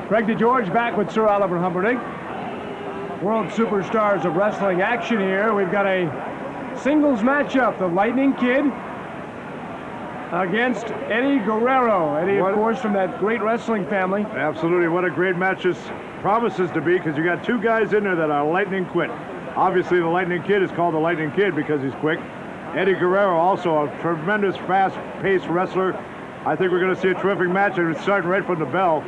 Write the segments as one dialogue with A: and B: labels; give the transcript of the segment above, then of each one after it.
A: Greg DeGeorge back with Sir Oliver Humperdink. World Superstars of Wrestling action here. We've got a singles matchup. The Lightning Kid against Eddie Guerrero. Eddie, of course, from that great wrestling family.
B: Absolutely. What a great match this promises to be, because you got two guys in there that are lightning quick. Obviously, the Lightning Kid is called the Lightning Kid because he's quick. Eddie Guerrero, also a tremendous fast-paced wrestler. I think we're going to see a terrific match, and it's starting right from the bell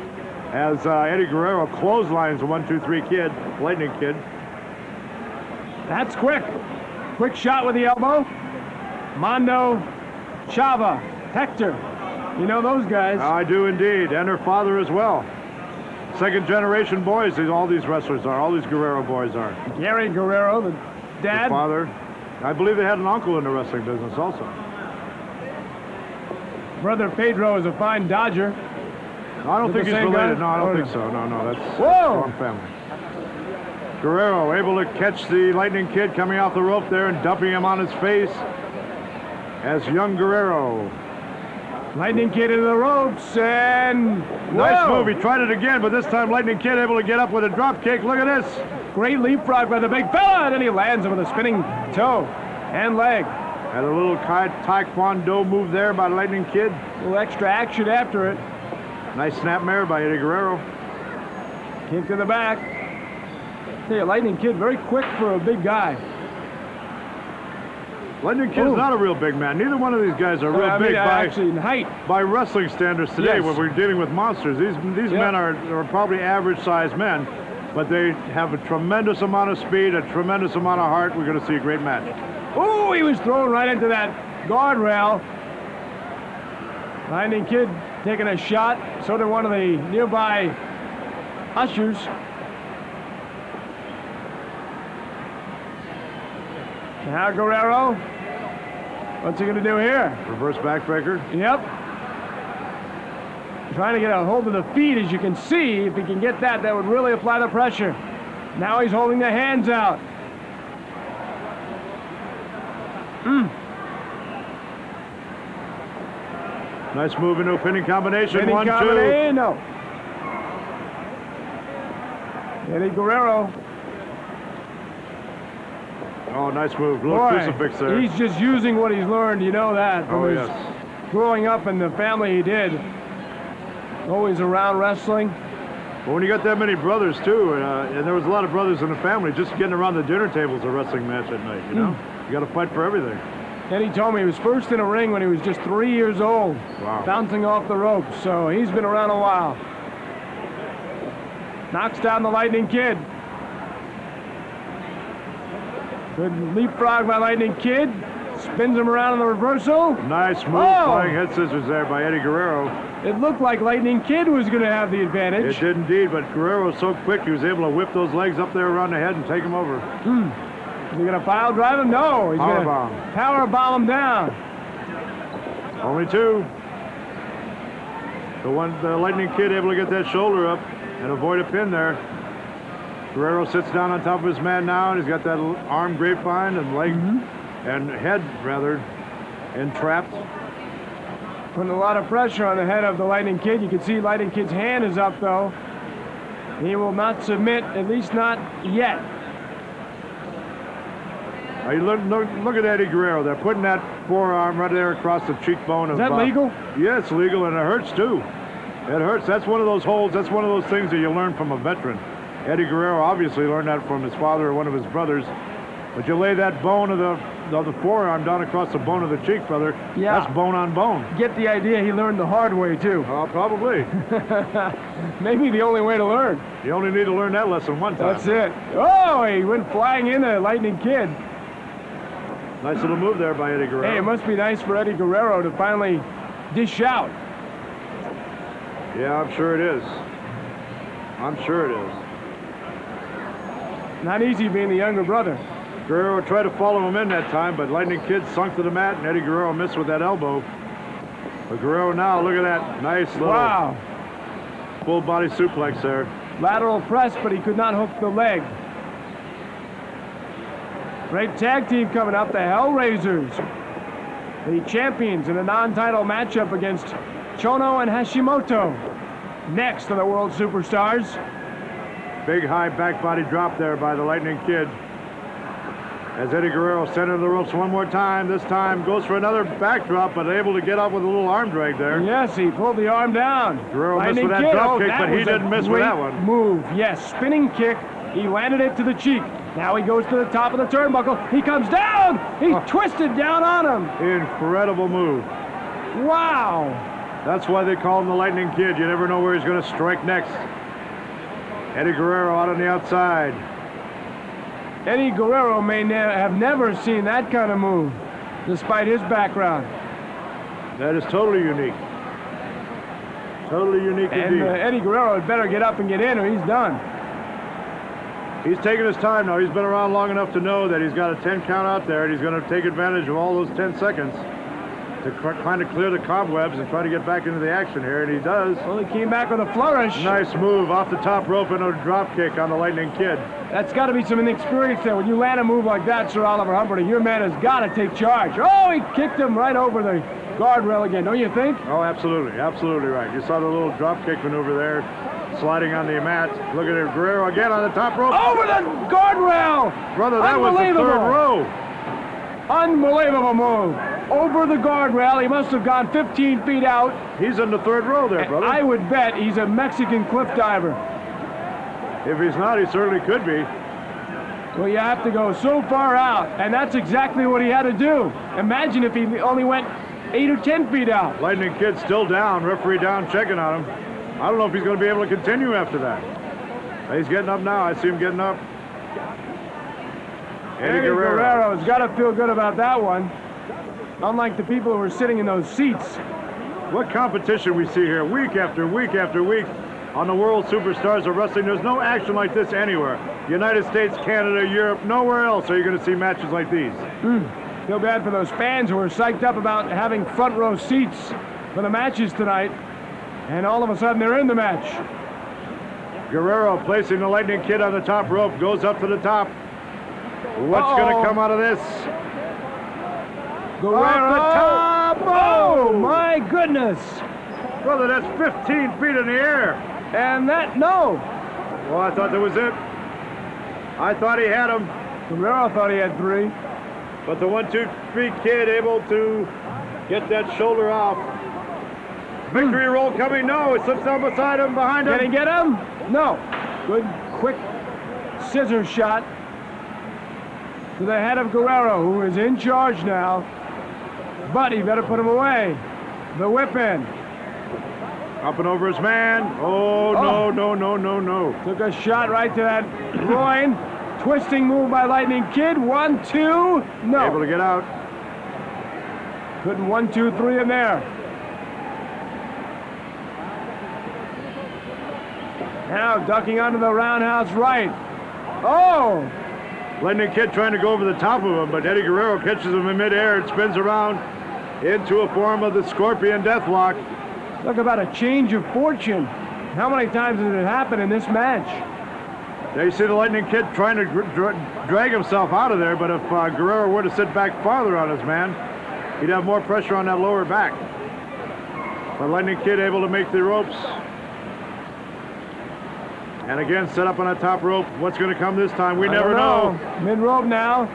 B: as Eddie Guerrero clotheslines the 1-2-3 kid, Lightning Kid.
A: That's quick. Quick shot with the elbow. Mondo, Chava, Hector. You know those guys.
B: I do indeed, and her father as well. Second generation boys, all these wrestlers are, all these Guerrero boys are.
A: Gary Guerrero, the dad.
B: The father. I believe they had an uncle in the wrestling business also.
A: Brother Pedro is a fine Dodger.
B: I don't think he's related. No, I don't think so. No, that's a strong family. Guerrero able to catch the Lightning Kid coming off the rope there and dumping him on his face as young Guerrero.
A: Lightning Kid into the ropes, and
B: nice move. He tried it again, but this time Lightning Kid able to get up with a drop kick. Look at this.
A: Great leapfrog by the big fella, and then he lands him with a spinning toe and leg.
B: Had a little taekwondo move there by Lightning Kid.
A: A little extra action after it.
B: Nice snapmare by Eddie Guerrero.
A: Kick to the back. Hey, a Lightning Kid, very quick for a big guy.
B: Lightning Kid's not a real big man. Neither one of these guys are real big
A: actually in height.
B: By wrestling standards today, when we're dealing with monsters. These men are probably average-sized men, but they have a tremendous amount of speed, a tremendous amount of heart. We're going to see a great match.
A: Oh, he was thrown right into that guardrail. Lightning Kid taking a shot. So did one of the nearby ushers. Now Guerrero. What's he going to do here?
B: Reverse backbreaker.
A: Yep. Trying to get a hold of the feet, as you can see. If he can get that, that would really apply the pressure. Now he's holding the hands out.
B: Nice move into a pinning combination.
A: Pinning
B: 1, 2.
A: No. Eddie Guerrero.
B: Oh, nice move. Little crucifix there.
A: He's just using what he's learned. You know that. From his growing up in the family he did. Always around wrestling.
B: Well, when you got that many brothers, too, and there was a lot of brothers in the family, just getting around the dinner table is a wrestling match at night, you know? You got to fight for everything.
A: And he told me he was first in a ring when he was just 3 years old.
B: Wow.
A: Bouncing off the ropes, so he's been around a while. Knocks down the Lightning Kid. Good leapfrog by Lightning Kid. Spins him around in the reversal.
B: Nice move, flying head scissors there by Eddie Guerrero.
A: It looked like Lightning Kid was going to have the advantage.
B: It did indeed, but Guerrero was so quick he was able to whip those legs up there around the head and take him over.
A: Is he going to pile drive him? No. He's going to power bomb him down.
B: Only 2. The Lightning Kid able to get that shoulder up and avoid a pin there. Guerrero sits down on top of his man now, and he's got that arm grapevine and leg and head, rather, entrapped.
A: Putting a lot of pressure on the head of the Lightning Kid. You can see Lightning Kid's hand is up, though. He will not submit, at least not yet.
B: Look at Eddie Guerrero. They're putting that forearm right there across the cheekbone.
A: Is that legal?
B: Yeah, it's legal, and it hurts, too. It hurts. That's one of those holds. That's one of those things that you learn from a veteran. Eddie Guerrero obviously learned that from his father or one of his brothers. But you lay that bone of the forearm down across the bone of the cheek, brother. Yeah. That's bone on bone.
A: Get the idea he learned the hard way, too.
B: Probably.
A: Maybe the only way to learn.
B: You only need to learn that lesson one time.
A: That's it. Oh, he went flying into Lightning Kid.
B: Nice little move there by Eddie Guerrero.
A: Hey, it must be nice for Eddie Guerrero to finally dish out.
B: Yeah, I'm sure it is. I'm sure it is.
A: Not easy being the younger brother.
B: Guerrero tried to follow him in that time, but Lightning Kid sunk to the mat, and Eddie Guerrero missed with that elbow. But Guerrero now, look at that. Nice little full body suplex there.
A: Lateral press, but he could not hook the leg. Great tag team coming up, the Hellraisers. The champions in a non-title matchup against Chono and Hashimoto. next on the World Superstars.
B: Big high back body drop there by the Lightning Kid. As Eddie Guerrero centered the ropes one more time. This time goes for another backdrop, but able to get up with a little arm drag there.
A: Yes, he pulled the arm down.
B: Guerrero missed with that drop kick, but he didn't miss with that one.
A: Move, yes, spinning kick. He landed it to the cheek. Now he goes to the top of the turnbuckle. He comes down. He twisted down on him.
B: Incredible move.
A: Wow.
B: That's why they call him the Lightning Kid. You never know where he's going to strike next. Eddie Guerrero out on the outside.
A: Eddie Guerrero may have never seen that kind of move, despite his background.
B: That is totally unique. Totally unique indeed.
A: And Eddie Guerrero had better get up and get in or he's done.
B: He's taking his time now. He's been around long enough to know that he's got a 10 count out there, and he's going to take advantage of all those 10 seconds to kind of clear the cobwebs and try to get back into the action here, and he does.
A: Well, he came back with a flourish.
B: Nice move off the top rope and a drop kick on the Lightning Kid.
A: That's got to be some inexperience there. When you land a move like that, Sir Oliver Humperdink, your man has got to take charge. Oh, he kicked him right over the guardrail again, don't you think?
B: Oh, absolutely. Absolutely right. You saw the little drop kick maneuver there, sliding on the mat. Look at it, Guerrero again on the top rope.
A: Over the guardrail!
B: Brother, that was the third row.
A: Unbelievable move. Over the guardrail. He must have gone 15 feet out.
B: He's in the third row there, brother.
A: I would bet he's a Mexican cliff diver.
B: If he's not, he certainly could be.
A: Well, you have to go so far out, and that's exactly what he had to do. Imagine if he only went 8 or 10 feet out.
B: Lightning Kid still down. Referee down, checking on him. I don't know if he's going to be able to continue after that. He's getting up now. I see him getting up. Eddie
A: Guerrero's got to feel good about that one. Unlike the people who were sitting in those seats.
B: What competition we see here week after week after week on the World Superstars of Wrestling. There's no action like this anywhere. United States, Canada, Europe, nowhere else are you going to see matches like these.
A: Feel bad for those fans who were psyched up about having front row seats for the matches tonight. And all of a sudden they're in the match.
B: Guerrero placing the Lightning Kid on the top rope, goes up to the top. What's going to come out of this?
A: Guerrero! Off the top! Oh, my goodness!
B: Brother, that's 15 feet in the air.
A: And that, no.
B: Well, I thought that was it. I thought he had him.
A: Guerrero thought he had 3.
B: But the 1-2-3 Kid able to get that shoulder off. Victory roll coming. No, it slips down beside him, behind him.
A: Can he get him? No. Good, quick scissor shot to the head of Guerrero, who is in charge now. But he better put him away. The whip in.
B: Up and over his man. Oh, no, no, no, no, no.
A: Took a shot right to that groin. Twisting move by Lightning Kid. 1, 2. No.
B: Able to get out.
A: Putting 1, 2, 3 in there. Now ducking under the roundhouse right. Oh!
B: Lightning Kid trying to go over the top of him, but Eddie Guerrero catches him in midair and spins around into a form of the Scorpion Deathlock.
A: Talk about a change of fortune. How many times did it happen in this match?
B: There you see the Lightning Kid trying to drag himself out of there, but if Guerrero were to sit back farther on his man, he'd have more pressure on that lower back. But Lightning Kid able to make the ropes. And again, set up on a top rope. What's going to come this time? We never know.
A: Mid-rope now.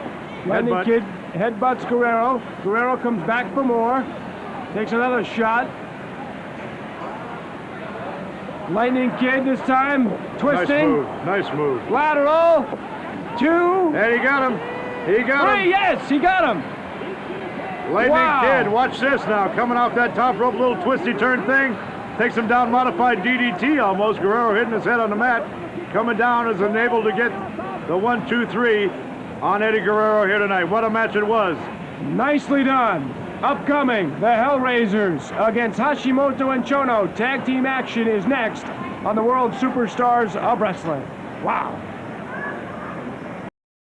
A: Lightning
B: Headbutt.
A: Kid headbutts Guerrero. Guerrero comes back for more. Takes another shot. Lightning Kid this time. Twisting.
B: Nice move.
A: Lateral. 2.
B: And he got him. He got
A: 3.
B: him.
A: Yes, he got him.
B: Lightning Kid, watch this now. Coming off that top rope, little twisty turn thing. Takes him down, modified DDT almost. Guerrero hitting his head on the mat. Coming down is unable to get the 1, 2, 3 on Eddie Guerrero here tonight. What a match it was.
A: Nicely done. Upcoming, the Hellraisers against Hashimoto and Chono. Tag team action is next on the World Superstars of Wrestling. Wow.